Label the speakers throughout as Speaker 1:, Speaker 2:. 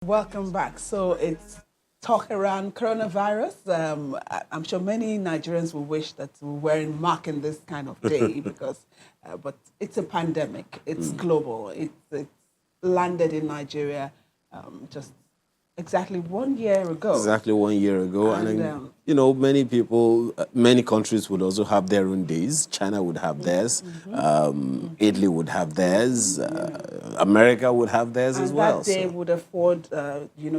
Speaker 1: Welcome back. So it's talk around coronavirus. I'm sure many Nigerians will wish that we weren't marking this kind of day because, but it's a pandemic. It's global. It's landed in Nigeria just exactly 1 year ago,
Speaker 2: Exactly 1 year ago. And
Speaker 1: and
Speaker 2: then, many people, many countries would also have their own days. China would have theirs. Italy would have theirs. America would have theirs as
Speaker 1: and
Speaker 2: well.
Speaker 1: that day
Speaker 2: So
Speaker 1: would afford,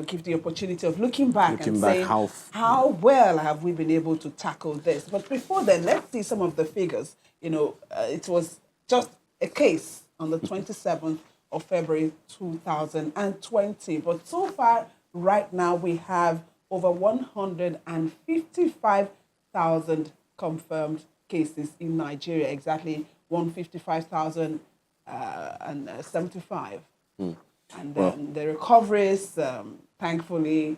Speaker 1: give the opportunity of looking back and
Speaker 2: looking back,
Speaker 1: saying, how well have we been able to tackle this? But before then, let's see some of the figures. It was just a case on the 27th of February 2020. But so far, right now, we have over 155,000 confirmed cases in Nigeria, exactly 155,075. And then the recoveries, thankfully,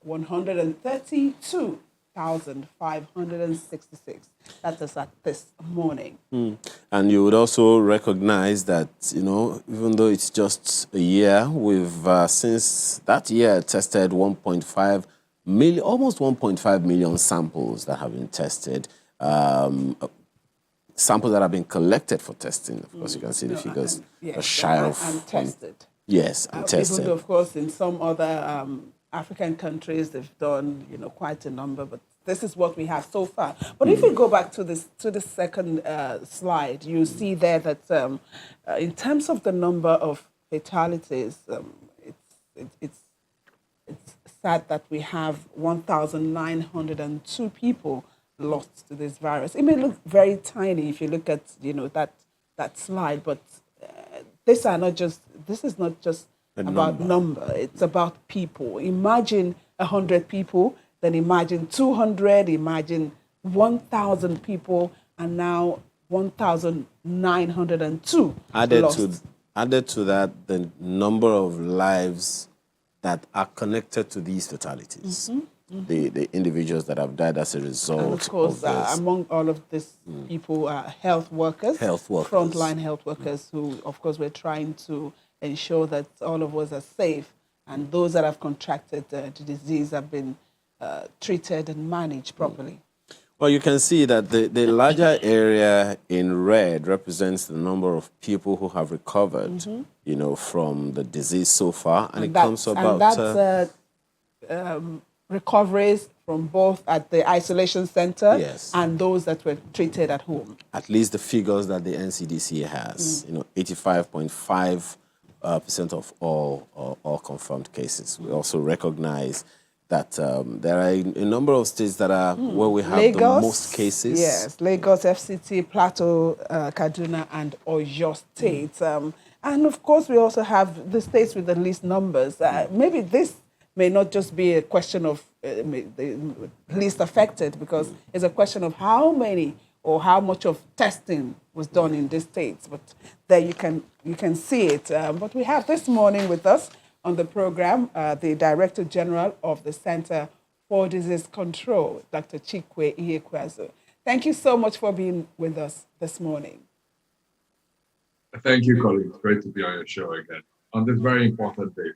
Speaker 1: 132,566. That is at this morning.
Speaker 2: and you would also recognize that, even though it's just a year, we've since that year tested 1.5 million, almost 1.5 million samples that have been tested. Samples that have been collected for testing. Of course, you can see the figures are shy of.
Speaker 1: And tested.
Speaker 2: Yes, and tested.
Speaker 1: Even though, of course, in some other African countries, they've done, quite a number, but this is what we have so far. But if you go back to the second slide, you see there that in terms of the number of fatalities, it's sad that we have 1,902 people lost to this virus. It may look very tiny if you look at that slide, but this is not just about number. It's about people. Imagine 100 people, then imagine 200, imagine 1,000 people, and now 1,902 lost.
Speaker 2: Added to that, the number of lives that are connected to these fatalities. The individuals that have died as a result
Speaker 1: And of course,
Speaker 2: this.
Speaker 1: among all of these people are health workers,
Speaker 2: Frontline
Speaker 1: health workers who, of course, we're trying to ensure that all of us are safe, and those that have contracted the disease have been treated and managed properly.
Speaker 2: Well, you can see that the larger area in red represents the number of people who have recovered, from the disease so far, and it comes about.
Speaker 1: And that's recoveries from both at the isolation center and those that were treated at home.
Speaker 2: At least the figures that the NCDC has, 85.5% of all confirmed cases. We also recognize that there are a number of states that are where we have
Speaker 1: Lagos,
Speaker 2: the most cases.
Speaker 1: Yes, Lagos, FCT, Plateau, Kaduna, and Oyo State. And of course, we also have the states with the least numbers. Maybe this may not just be a question of the least affected, because it's a question of how many or how much of testing was done in these states. But there you can see it. But we have this morning with us on the program the Director General of the Center for Disease Control, Dr. Chikwe Ihekwezu. Thank you so much for being with us this morning.
Speaker 3: Thank you, colleagues. Great to be on your show again on this very important day.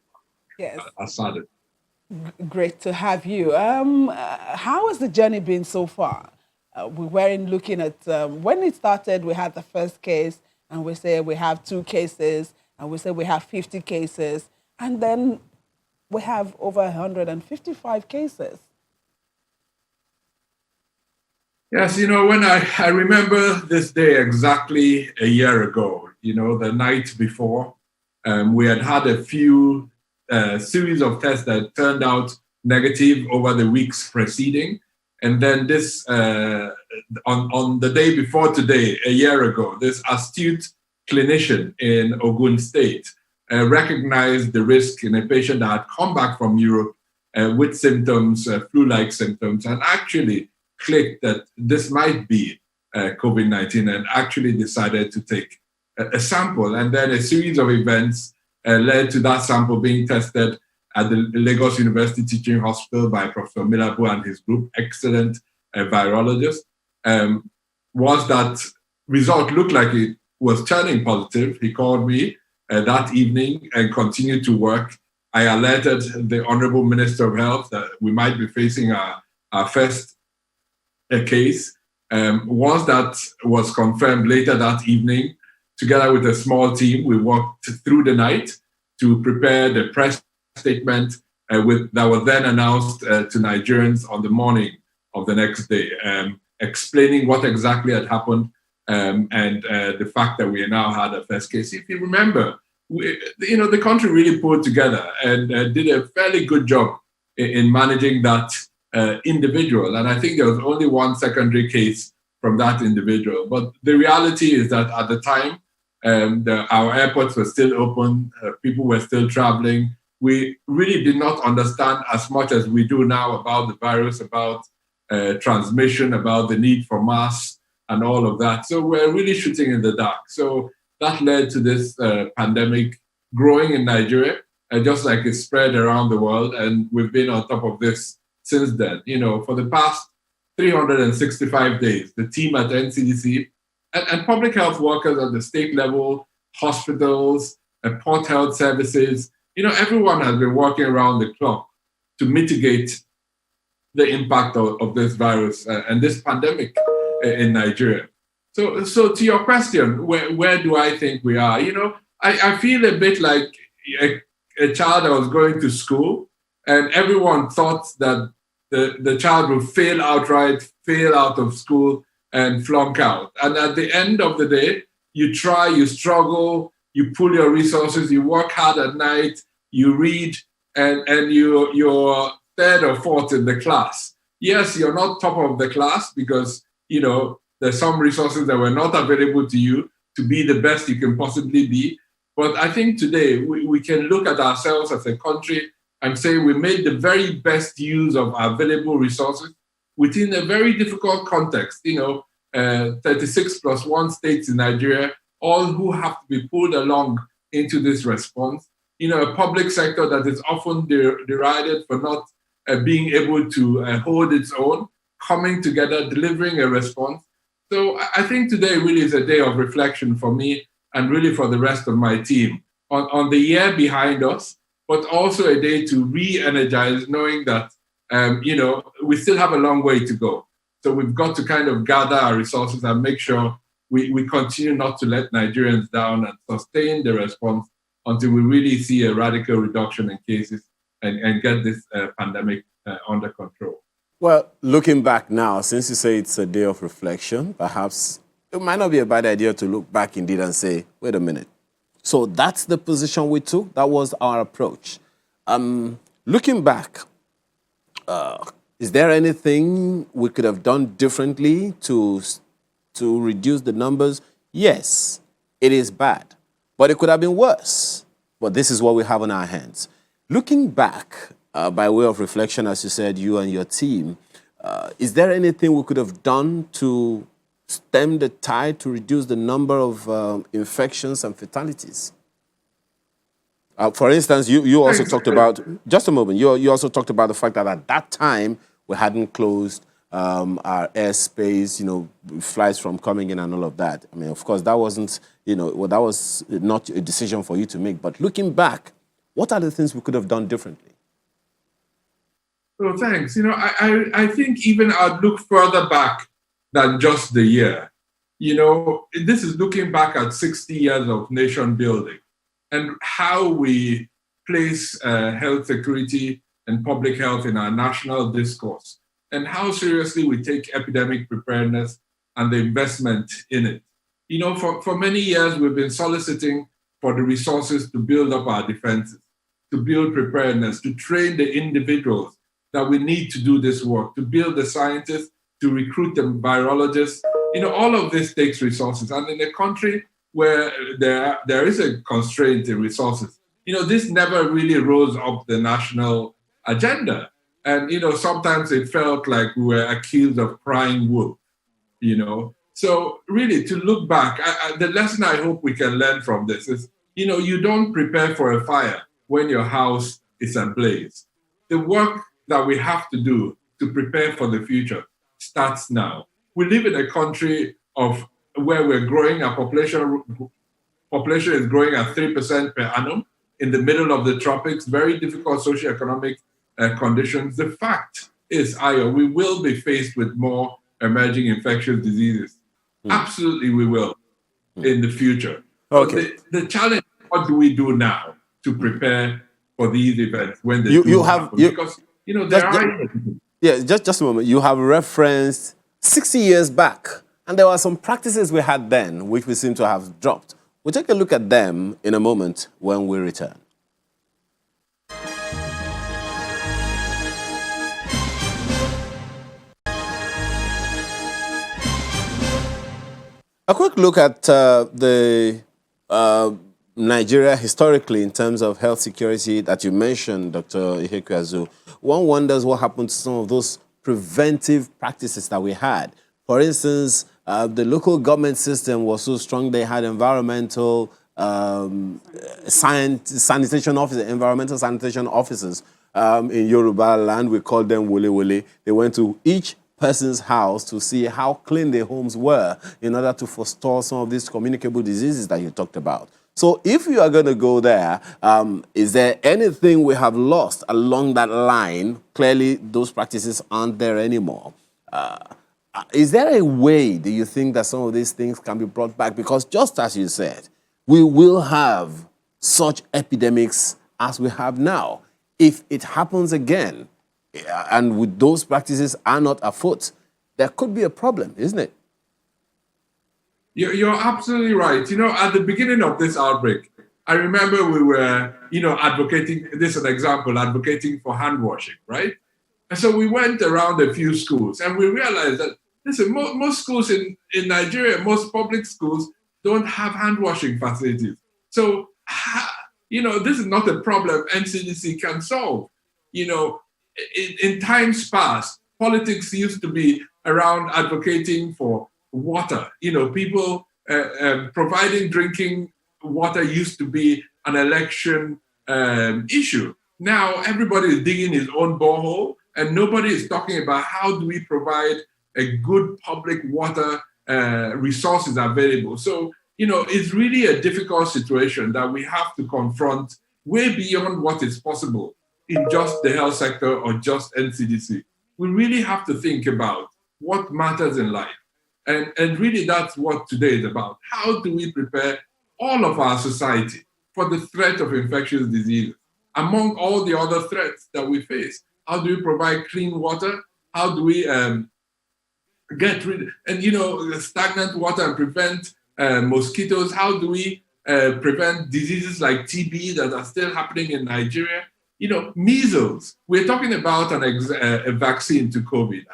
Speaker 1: Yes.
Speaker 3: Asade.
Speaker 1: Great to have you. How has the journey been so far? We weren't looking at, when it started, we had the first case, and we say we have 2 cases, and we say we have 50 cases, and then we have over 155 cases.
Speaker 3: Yes, when I remember this day exactly a year ago, the night before, we had a few series of tests that turned out negative over the weeks preceding. And then this, on the day before today, a year ago, this astute clinician in Ogun State recognized the risk in a patient that had come back from Europe with symptoms, flu-like symptoms, and actually clicked that this might be COVID-19, and actually decided to take a sample. And then a series of events led to that sample being tested at the Lagos University Teaching Hospital by Professor Milabu and his group, excellent virologist. Once that result looked like it was turning positive, he called me that evening and continued to work I alerted the Honorable Minister of Health that we might be facing our first case. Once that was confirmed later that evening, together with a small team, we worked through the night to prepare the press statement that was then announced to Nigerians on the morning of the next day, explaining what exactly had happened and the fact that we now had a first case. If you remember, the country really pulled together and did a fairly good job in managing that individual. And I think there was only one secondary case from that individual. But the reality is that at the time, our airports were still open, people were still traveling. We really did not understand as much as we do now about the virus, about transmission, about the need for masks and all of that. So we're really shooting in the dark. So that led to this pandemic growing in Nigeria, just like it spread around the world. And we've been on top of this since then. For the past 365 days, the team at NCDC and public health workers at the state level, hospitals, port health services, everyone has been working around the clock to mitigate the impact of this virus and this pandemic in Nigeria. So to your question, where do I think we are? I feel a bit like a child that was going to school and everyone thought that the child would fail outright, fail out of school and flunk out. And at the end of the day, you try, you struggle, you pull your resources, you work hard at night, you read, and you're third or fourth in the class. Yes, you're not top of the class because, there's some resources that were not available to you to be the best you can possibly be. But I think today we can look at ourselves as a country and say we made the very best use of our available resources within a very difficult context. 36 plus 1 states in Nigeria, all who have to be pulled along into this response. A public sector that is often derided for not being able to hold its own, coming together, delivering a response. So I think today really is a day of reflection for me and really for the rest of my team on the year behind us, but also a day to re-energize, knowing that, we still have a long way to go. So we've got to kind of gather our resources and make sure we continue not to let Nigerians down and sustain the response until we really see a radical reduction in cases and get this pandemic under control.
Speaker 2: Well, looking back now, since you say it's a day of reflection, perhaps it might not be a bad idea to look back indeed and say, wait a minute. So that's the position we took. That was our approach. Looking back, is there anything we could have done differently to reduce the numbers? Yes, it is bad, but it could have been worse. But this is what we have on our hands. Looking back, by way of reflection, as you said, you and your team, is there anything we could have done to stem the tide, to reduce the number of infections and fatalities? For instance, you also talked about, just a moment, you also talked about the fact that at that time, we hadn't closed our airspace, flights from coming in and all of that. I mean, of course, that wasn't, that was not a decision for you to make. But looking back, what are the things we could have done differently?
Speaker 3: Well, thanks. I think even I'd look further back than just the year. This is looking back at 60 years of nation building and how we place health security and public health in our national discourse and how seriously we take epidemic preparedness and the investment in it. For many years, we've been soliciting for the resources to build up our defenses, to build preparedness, to train the individuals that we need to do this work, to build the scientists, to recruit the virologists. All of this takes resources. And in a country where there is a constraint in resources, this never really rose up the national agenda. And, sometimes it felt like we were accused of crying wolf, So really, to look back, the lesson I hope we can learn from this is, you don't prepare for a fire when your house is ablaze. The work that we have to do to prepare for the future starts now. We live in a country where we're growing, our population is growing at 3% per annum. in the middle of the tropics, very difficult socioeconomic conditions. The fact is, Ayo, we will be faced with more emerging infectious diseases. Absolutely, we will in the future.
Speaker 2: Okay.
Speaker 3: But the challenge, what do we do now to prepare for these events when they happen? Because,
Speaker 2: just a moment. You have referenced 60 years back, and there were some practices we had then which we seem to have dropped. We'll take a look at them in a moment when we return. A quick look at the Nigeria historically in terms of health security that you mentioned, Dr. Ihekuazu. One wonders what happened to some of those preventive practices that we had. For instance, the local government system was so strong they had environmental sanitation officers, environmental sanitation officers. In Yoruba land, we call them wole wole. They went to each person's house to see how clean their homes were in order to forestall some of these communicable diseases that you talked about. So if you are going to go there, is there anything we have lost along that line? Clearly, those practices aren't there anymore. Is there a way, do you think, that some of these things can be brought back? Because just as you said, we will have such epidemics as we have now. If it happens again, and with those practices are not afoot, there could be a problem, isn't it?
Speaker 3: You're absolutely right. At the beginning of this outbreak, I remember we were, advocating, this is an example, advocating for hand washing, right? And so we went around a few schools and we realized that, listen, most schools in Nigeria, most public schools don't have hand washing facilities. So, this is not a problem NCDC can solve. In times past, politics used to be around advocating for water. People providing drinking water used to be an election issue. Now everybody is digging his own borehole, and nobody is talking about how do we provide a good public water resources available. So, it's really a difficult situation that we have to confront way beyond what is possible in just the health sector or just NCDC. We really have to think about what matters in life. And really that's what today is about. How do we prepare all of our society for the threat of infectious diseases? Among all the other threats that we face, how do we provide clean water? How do we get rid of, stagnant water and prevent mosquitoes? How do we prevent diseases like TB that are still happening in Nigeria? Measles. We're talking about a vaccine to COVID,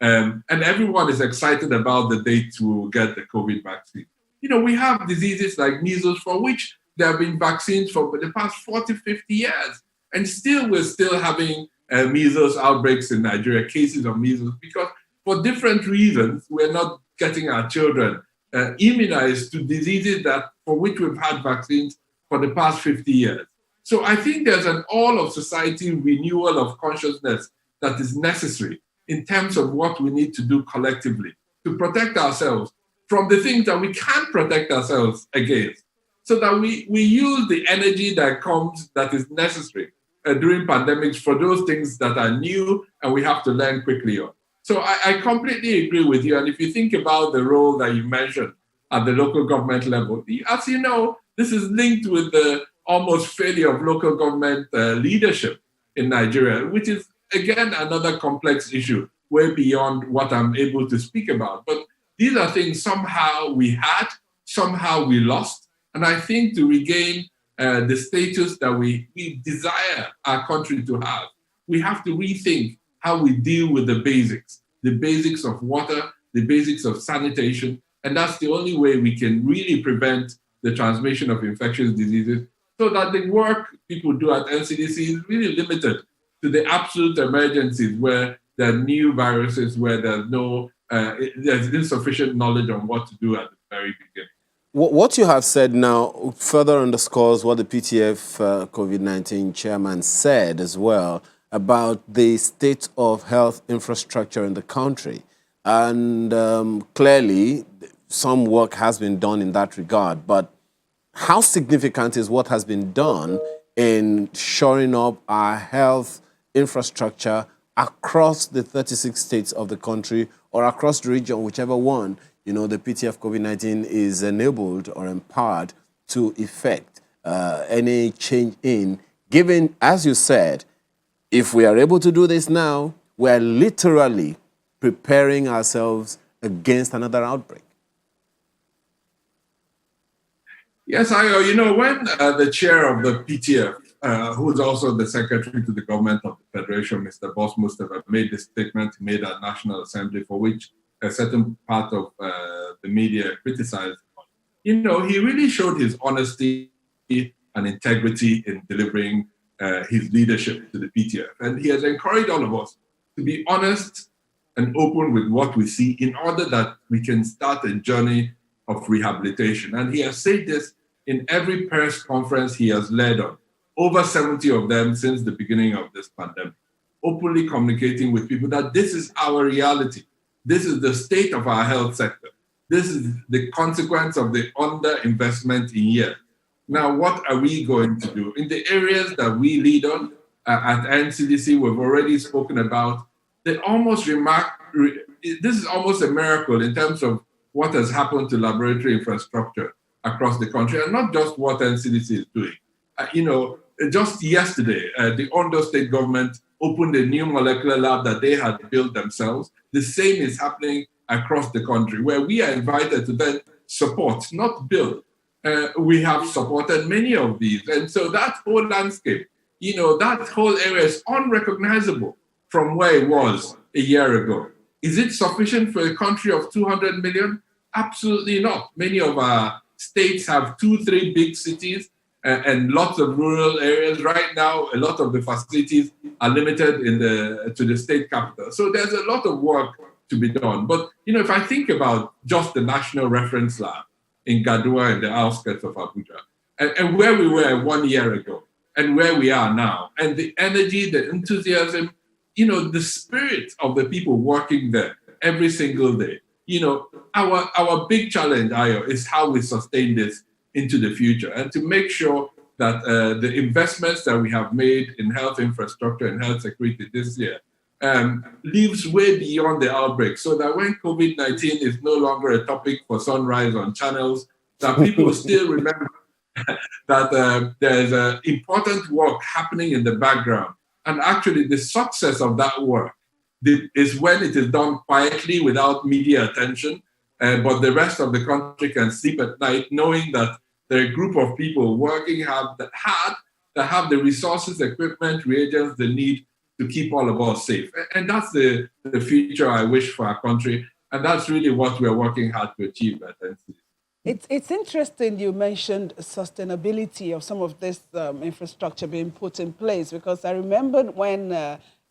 Speaker 3: and everyone is excited about the date to get the COVID vaccine. We have diseases like measles for which there have been vaccines for the past 40, 50 years. And still, we're still having measles outbreaks in Nigeria, cases of measles, because for different reasons, we're not getting our children immunized to diseases for which we've had vaccines for the past 50 years. So I think there's an all of society renewal of consciousness that is necessary in terms of what we need to do collectively to protect ourselves from the things that we can't protect ourselves against, so that we use the energy that is necessary during pandemics for those things that are new and we have to learn quickly on. So I completely agree with you. And if you think about the role that you mentioned at the local government level, as you know, this is linked with the almost failure of local government leadership in Nigeria, which is, again, another complex issue way beyond what I'm able to speak about. But these are things somehow we had, somehow we lost. And I think to regain the status that we desire our country to have, we have to rethink how we deal with the basics of water, the basics of sanitation. And that's the only way we can really prevent the transmission of infectious diseases, so that the work people do at NCDC is really limited to the absolute emergencies where there are new viruses, where there's insufficient knowledge on what to do at the very beginning.
Speaker 2: What you have said now further underscores what the PTF COVID-19 chairman said as well about the state of health infrastructure in the country. And clearly, some work has been done in that regard. But how significant is what has been done in shoring up our health infrastructure across the 36 states of the country or across the region, whichever one, the PTF COVID-19 is enabled or empowered to effect any change in, given, as you said, if we are able to do this now, we are literally preparing ourselves against another outbreak.
Speaker 3: Yes, when the chair of the PTF, who is also the secretary to the government of the Federation, Mr. Boss Mustafa, made this statement, he made at National Assembly, for which a certain part of the media criticized, he really showed his honesty and integrity in delivering his leadership to the PTF. And he has encouraged all of us to be honest and open with what we see in order that we can start a journey of rehabilitation. And he has said this in every press conference he has led on, over 70 of them since the beginning of this pandemic, openly communicating with people that this is our reality. This is the state of our health sector. This is the consequence of the underinvestment in years. Now, what are we going to do? In the areas that we lead on at NCDC, we've already spoken about, this is almost a miracle in terms of what has happened to laboratory infrastructure across the country, and not just what NCDC is doing. Just yesterday, the Ondo State government opened a new molecular lab that they had built themselves. The same is happening across the country, where we are invited to then support, not build. We have supported many of these. And so that whole landscape, that whole area is unrecognizable from where it was a year ago. Is it sufficient for a country of 200 million? Absolutely not. Many of our states have 2-3 big cities and lots of rural areas. Right now, a lot of the facilities are limited to the state capital. So there's a lot of work to be done. But, if I think about just the National Reference Lab in Gadua in the outskirts of Abuja, and where we were 1 year ago, and where we are now, and the energy, the enthusiasm, the spirit of the people working there every single day. Our big challenge, Ayo, is how we sustain this into the future and to make sure that the investments that we have made in health infrastructure and health security this year lives way beyond the outbreak, so that when COVID-19 is no longer a topic for sunrise on channels, that people still remember that there's important work happening in the background. And actually, the success of that work is when it is done quietly without media attention, but the rest of the country can sleep at night knowing that there are a group of people working hard that have the resources, equipment, reagents they need to keep all of us safe. And that's the future I wish for our country. And that's really what we're working hard to achieve at NCDC.
Speaker 1: It's interesting you mentioned sustainability of some of this infrastructure being put in place, because I remembered when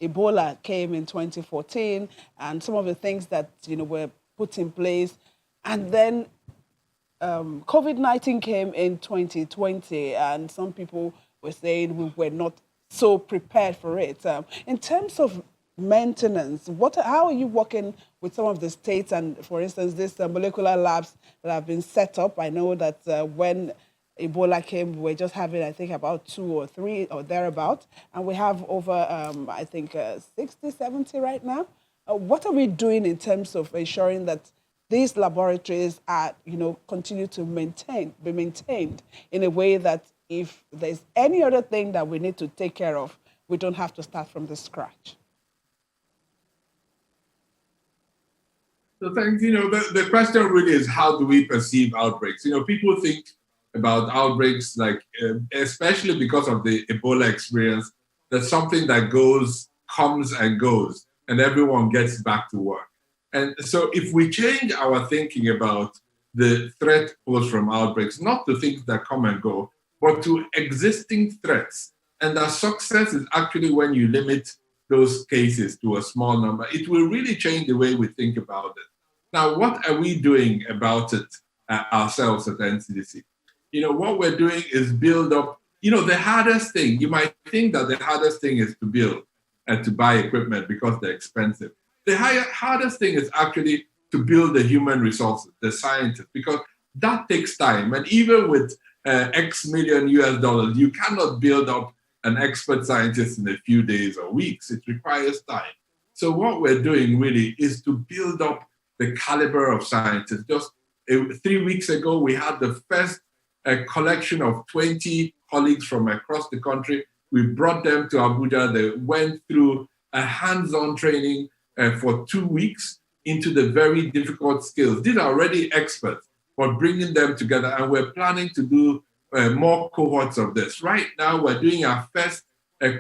Speaker 1: Ebola came in 2014 and some of the things that were put in place, and then COVID-19 came in 2020, and some people were saying we were not so prepared for it. In terms of maintenance, how are you working with some of the states and, for instance, these molecular labs that have been set up? I know that when Ebola came, we were just having, I think, about 2 or 3 or thereabout, and we have over, I think, 60, 70 right now. What are we doing in terms of ensuring that these laboratories are, continue to be maintained in a way that if there's any other thing that we need to take care of, we don't have to start from the scratch?
Speaker 3: So thanks. The question really is, how do we perceive outbreaks? People think about outbreaks like, especially because of the Ebola experience, that's something that comes and goes, and everyone gets back to work. And so if we change our thinking about the threat posed from outbreaks, not to things that come and go, but to existing threats, and that success is actually when you limit those cases to a small number, it will really change the way we think about it. Now, what are we doing about it ourselves at NCDC? What we're doing is build up, the hardest thing. You might think that the hardest thing is to build and to buy equipment because they're expensive. The hardest thing is actually to build the human resources, the scientists, because that takes time. And even with X million US dollars. You cannot build up an expert scientist in a few days or weeks. It requires time. So what we're doing really is to build up the caliber of scientists. Just 3 weeks ago, we had the first collection of 20 colleagues from across the country. We brought them to Abuja. They went through a hands-on training for 2 weeks into the very difficult skills. These are already experts, but bringing them together, and we're planning to do more cohorts of this. Right now, we're doing our first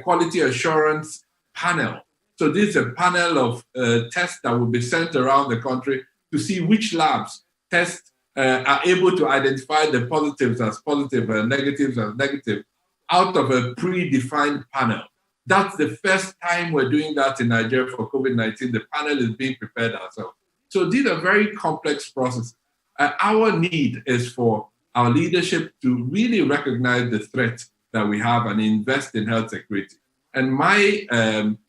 Speaker 3: quality assurance panel. So this is a panel of tests that will be sent around the country to see which labs are able to identify the positives as positive and negatives as negative out of a predefined panel. That's the first time we're doing that in Nigeria for COVID-19. The panel is being prepared ourselves. So these are very complex processes. Our need is for our leadership to really recognize the threat that we have and invest in health security. And my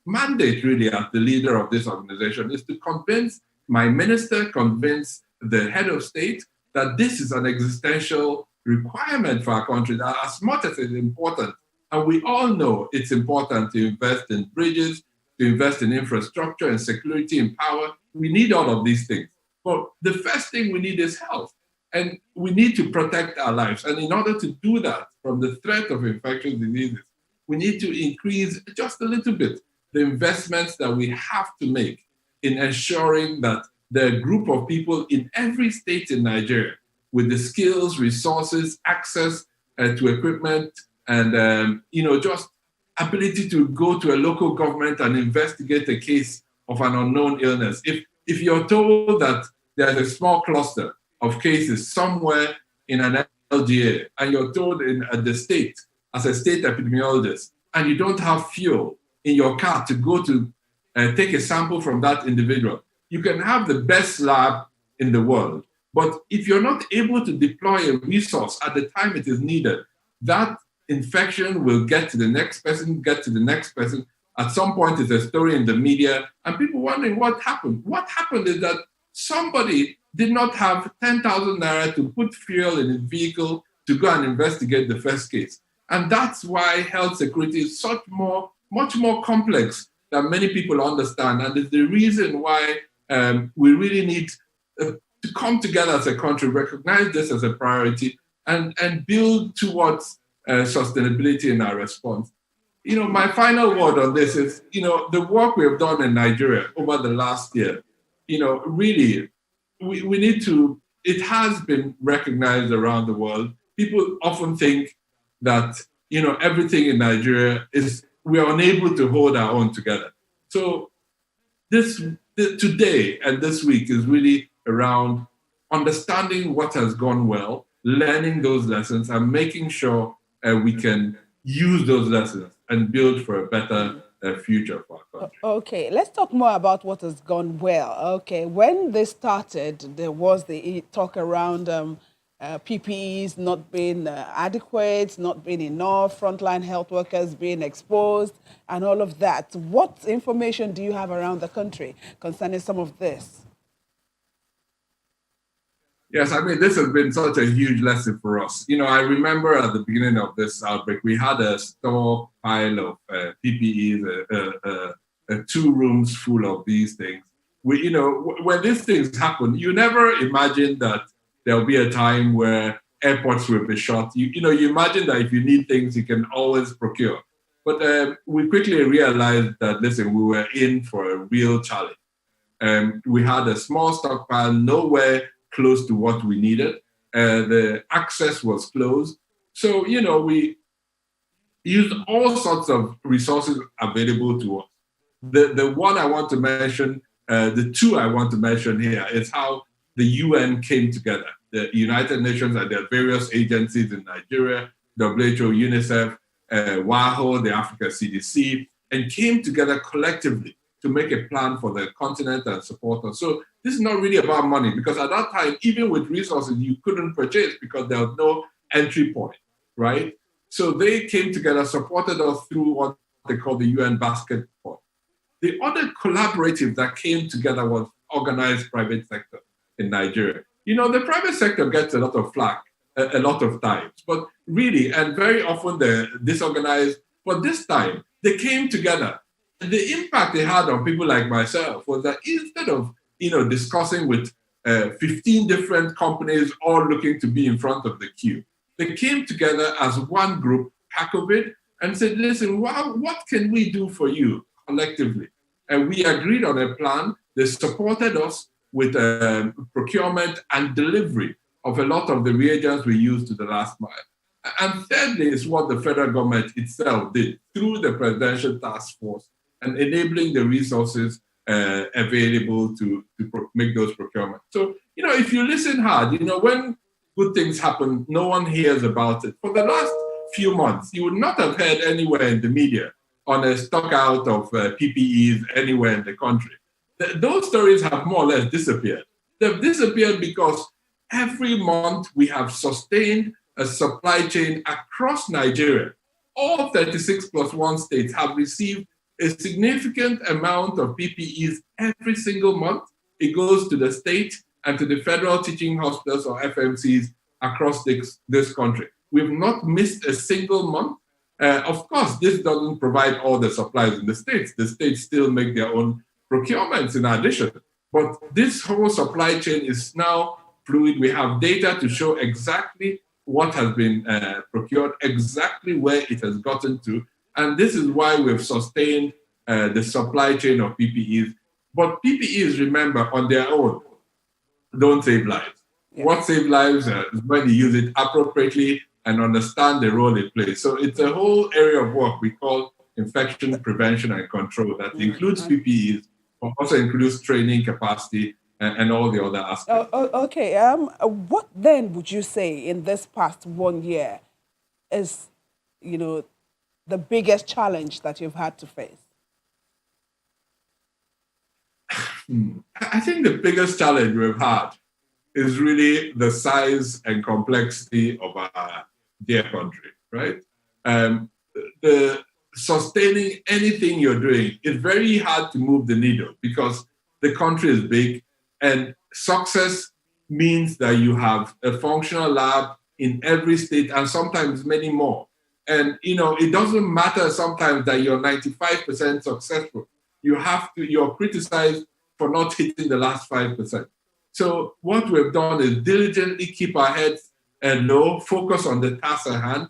Speaker 3: mandate really as the leader of this organization is to convince my minister, convince the head of state that this is an existential requirement for our country, that as much as it's important, and we all know it's important to invest in bridges, to invest in infrastructure and security and power, we need all of these things. But the first thing we need is health. And we need to protect our lives. And in order to do that from the threat of infectious diseases, we need to increase just a little bit the investments that we have to make in ensuring that the group of people in every state in Nigeria with the skills, resources, access to equipment, and just ability to go to a local government and investigate a case of an unknown illness. If you're told that there's a small cluster of cases somewhere in an LGA, and you're told at the state, as a state epidemiologist, and you don't have fuel in your car to go to take a sample from that individual, you can have the best lab in the world. But if you're not able to deploy a resource at the time it is needed, that infection will get to the next person, get to the next person. At some point, it's a story in the media, and people wondering what happened. What happened is that somebody did not have 10,000 naira to put fuel in his vehicle to go and investigate the first case. And that's why health security is much more complex than many people understand. And it's the reason why we really need to come together as a country, recognize this as a priority, and build towards sustainability in our response. My final word on this is, the work we have done in Nigeria over the last year, really, we need to, it has been recognized around the world. People often think that, everything in Nigeria we are unable to hold our own together. So today and this week is really around understanding what has gone well, learning those lessons, and making sure we can use those lessons and build for a better future for our country.
Speaker 1: Okay, let's talk more about what has gone well. Okay, when this started, there was the talk around PPEs not being adequate, not being enough, frontline health workers being exposed, and all of that. What information do you have around the country concerning some of this?
Speaker 3: Yes, this has been such a huge lesson for us. I remember at the beginning of this outbreak, we had a stockpile of PPEs, 2 rooms full of these things. When these things happen, you never imagine that there'll be a time where airports will be shut. You imagine that if you need things, you can always procure. But we quickly realized that, listen, we were in for a real challenge. We had a small stockpile, nowhere close to what we needed. The access was closed. So, we used all sorts of resources available to us. The one I want to mention, the 2 I want to mention here is how the UN came together. The United Nations and their various agencies in Nigeria, WHO, UNICEF, WAHO, the Africa CDC, and came together collectively to make a plan for the continent and support us. So this is not really about money, because at that time, even with resources, you couldn't purchase because there was no entry point, right? So they came together, supported us through what they call the UN basket pot. The other collaborative that came together was organized private sector in Nigeria. The private sector gets a lot of flack a lot of times. But really, and very often they're disorganized, but this time they came together. And the impact they had on people like myself was that instead of discussing with 15 different companies all looking to be in front of the queue, they came together as one group, PACOVID, and said, listen, what can we do for you collectively? And we agreed on a plan. They supported us with procurement and delivery of a lot of the reagents we use to the last mile. And thirdly is what the federal government itself did through the Presidential Task Force and enabling the resources available to make those procurements. So, if you listen hard, when good things happen, no one hears about it. For the last few months, you would not have heard anywhere in the media on a stock out of PPEs anywhere in the country. Those stories have more or less disappeared. They've disappeared because every month we have sustained a supply chain across Nigeria. All 36 plus 1 states have received a significant amount of PPEs every single month. It goes to the state and to the federal teaching hospitals or FMCs across this country. We've not missed a single month. Of course, this doesn't provide all the supplies in the states. The states still make their own procurements in addition. But this whole supply chain is now fluid. We have data to show exactly what has been procured, exactly where it has gotten to. And this is why we've sustained the supply chain of PPEs. But PPEs, remember, on their own, don't save lives. Yeah. What saves lives is when you use it appropriately and understand the role it plays. So it's a whole area of work we call infection prevention and control that includes PPEs, but also includes training capacity and all the other aspects.
Speaker 1: Okay. What then would you say in this past 1 year is, the biggest challenge that you've had to face?
Speaker 3: I think the biggest challenge we've had is really the size and complexity of our dear country, right? The sustaining anything you're doing is very hard to move the needle because the country is big, and success means that you have a functional lab in every state and sometimes many more. And it doesn't matter sometimes that you're 95% successful. You're criticized for not hitting the last 5%. So what we've done is diligently keep our heads low, focus on the task at hand.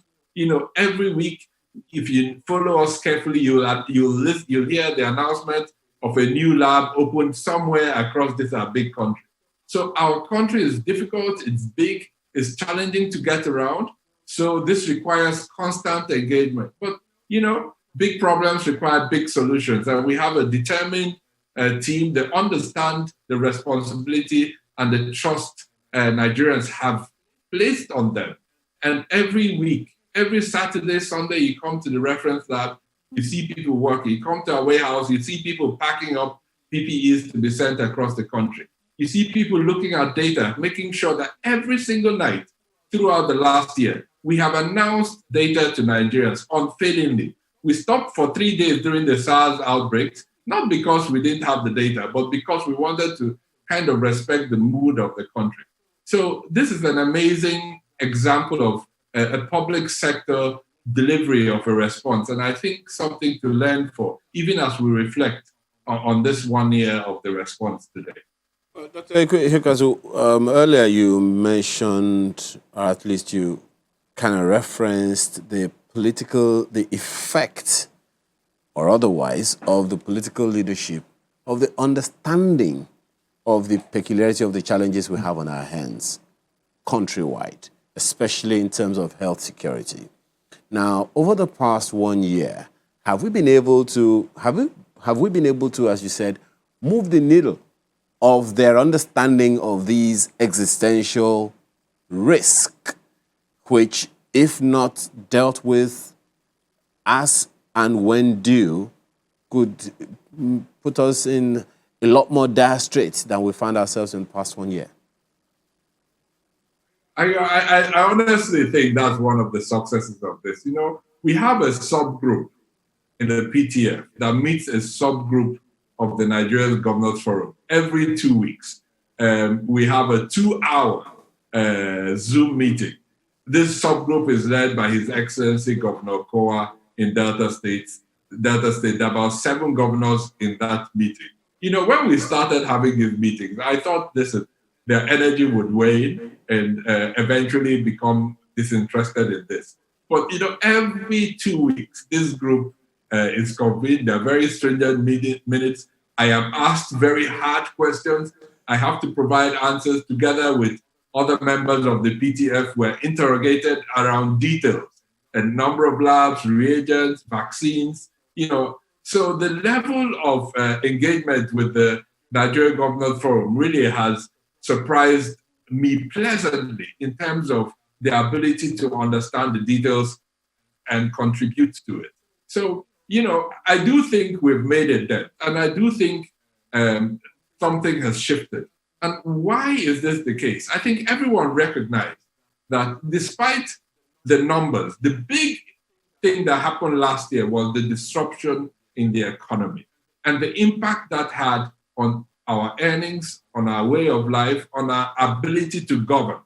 Speaker 3: Every week, if you follow us carefully, you'll hear the announcement of a new lab opened somewhere across this big country. So our country is difficult, it's big, it's challenging to get around. So this requires constant engagement. But, big problems require big solutions. And we have a determined team that understand the responsibility and the trust Nigerians have placed on them. And every week, every Saturday, Sunday, you come to the reference lab, you see people working. You come to our warehouse, you see people packing up PPEs to be sent across the country. You see people looking at data, making sure that every single night throughout the last year, we have announced data to Nigerians unfailingly. We stopped for 3 days during the SARS outbreaks, not because we didn't have the data, but because we wanted to kind of respect the mood of the country. So this is an amazing example of a public sector delivery of a response. And I think something to learn for, even as we reflect on this 1 year of the response today.
Speaker 2: Dr. Hikazu, earlier you mentioned, or at least you kind of referenced the effect or otherwise of the political leadership, of the understanding of the peculiarity of the challenges we have on our hands countrywide, especially in terms of health security. Now, over the past 1 year, have we been able to, as you said, move the needle of their understanding of these existential risks, which, if not dealt with as and when due, could put us in a lot more dire straits than we found ourselves in the past 1 year?
Speaker 3: I honestly think that's one of the successes of this. We have a subgroup in the PTF that meets a subgroup of the Nigerian Governors Forum every 2 weeks. We have a 2-hour Zoom meeting This subgroup is led by His Excellency Governor Kowa in Delta State. There are about 7 governors in that meeting. When we started having these meetings, I thought their energy would wane and eventually become disinterested in this. But, every 2 weeks, this group is convened. There are very stringent minutes. I am asked very hard questions. I have to provide answers together with other members of the PTF. Were interrogated around details and number of labs, reagents, vaccines, So the level of engagement with the Nigerian Governors Forum really has surprised me pleasantly in terms of the ability to understand the details and contribute to it. So, I do think we've made a dent, and I do think something has shifted. And why is this the case? I think everyone recognized that despite the numbers, the big thing that happened last year was the disruption in the economy and the impact that had on our earnings, on our way of life, on our ability to govern.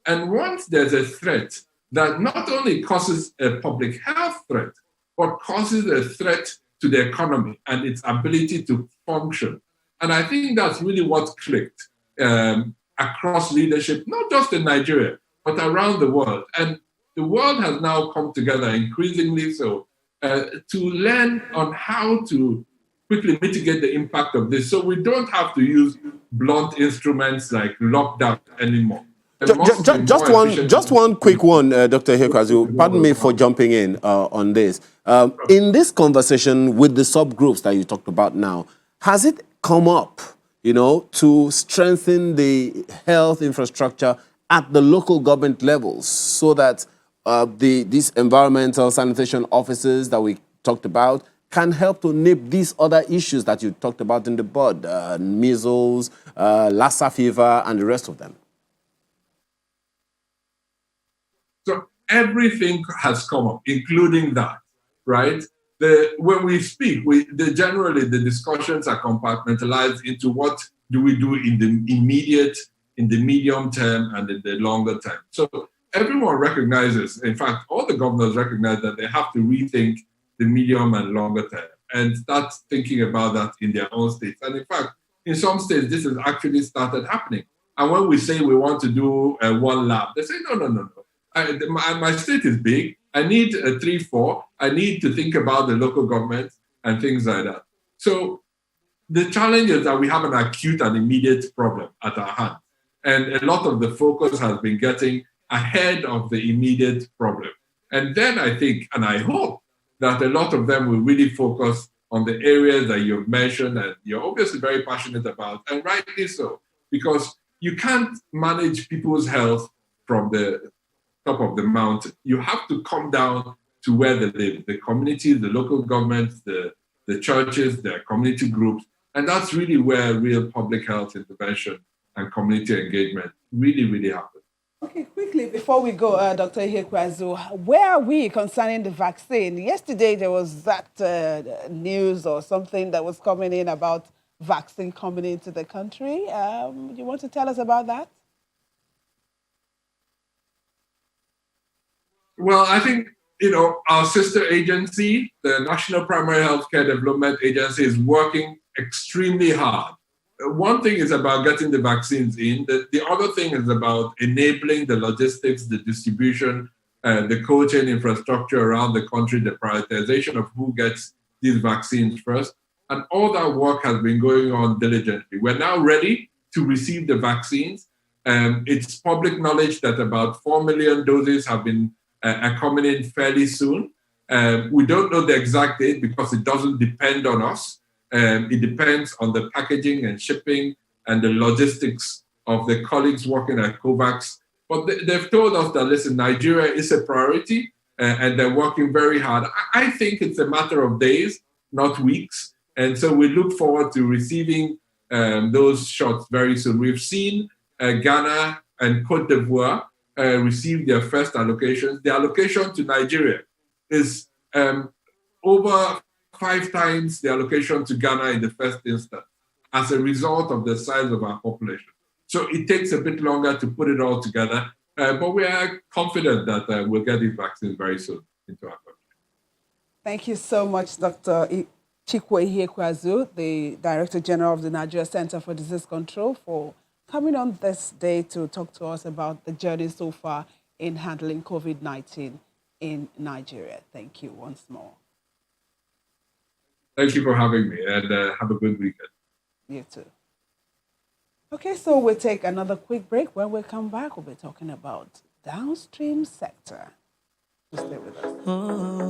Speaker 3: And once there's a threat that not only causes a public health threat, but causes a threat to the economy and its ability to function. And I think that's really what clicked across leadership, not just in Nigeria, but around the world. And the world has now come together increasingly so to learn on how to quickly mitigate the impact of this. So we don't have to use blunt instruments like lockdown anymore.
Speaker 2: Just one quick one, Dr. Ihekweazu. Pardon me for jumping in on this. In this conversation with the subgroups that you talked about now, has it come up, to strengthen the health infrastructure at the local government levels so that these environmental sanitation officers that we talked about can help to nip these other issues that you talked about in the bud, measles, Lassa fever, and the rest of them?
Speaker 3: So everything has come up, including that, right? When we speak, generally the discussions are compartmentalized into what do we do in the immediate, in the medium term, and in the longer term. So everyone recognizes, in fact, all the governors recognize that they have to rethink the medium and longer term and start thinking about that in their own states. And in fact, in some states, this has actually started happening. And when we say we want to do one lab, they say, no. My state is big. I need 3-4. I need to think about the local government and things like that. So the challenge is that we have an acute and immediate problem at our hand. And a lot of the focus has been getting ahead of the immediate problem. And then I think, and I hope, that a lot of them will really focus on the areas that you've mentioned and you're obviously very passionate about, and rightly so, because you can't manage people's health from the top of the mountain. You have to come down to where they live, the communities, the local governments, the churches, their community groups. And that's really where real public health intervention and community engagement really, really happen.
Speaker 1: Okay, quickly, before we go, Dr. Ihekweazu, where are we concerning the vaccine? Yesterday, there was that news or something that was coming in about vaccine coming into the country. You want to tell us about that?
Speaker 3: Well, I think, our sister agency, the National Primary Healthcare Development Agency, is working extremely hard. One thing is about getting the vaccines in. The other thing is about enabling the logistics, the distribution, the cold chain infrastructure around the country, the prioritization of who gets these vaccines first. And all that work has been going on diligently. We're now ready to receive the vaccines. It's public knowledge that about 4 million doses have been coming in fairly soon. We don't know the exact date because it doesn't depend on us. It depends on the packaging and shipping and the logistics of the colleagues working at COVAX. But they've told us that, listen, Nigeria is a priority and they're working very hard. I think it's a matter of days, not weeks. And so we look forward to receiving those shots very soon. We've seen Ghana and Cote d'Ivoire receive their first allocations. The allocation to Nigeria is over 5 times the allocation to Ghana in the first instance as a result of the size of our population. So it takes a bit longer to put it all together. But we are confident that we'll get these vaccines very soon into our country.
Speaker 1: Thank you so much, Dr. Chikwe Ihekwazu, the Director General of the Nigeria Center for Disease Control, for coming on this day to talk to us about the journey so far in handling COVID-19 in Nigeria. Thank you once more.
Speaker 3: Thank you for having me, and have a good weekend.
Speaker 1: You too. Okay, so we'll take another quick break. When we come back, we'll be talking about downstream sector. Just stay with us.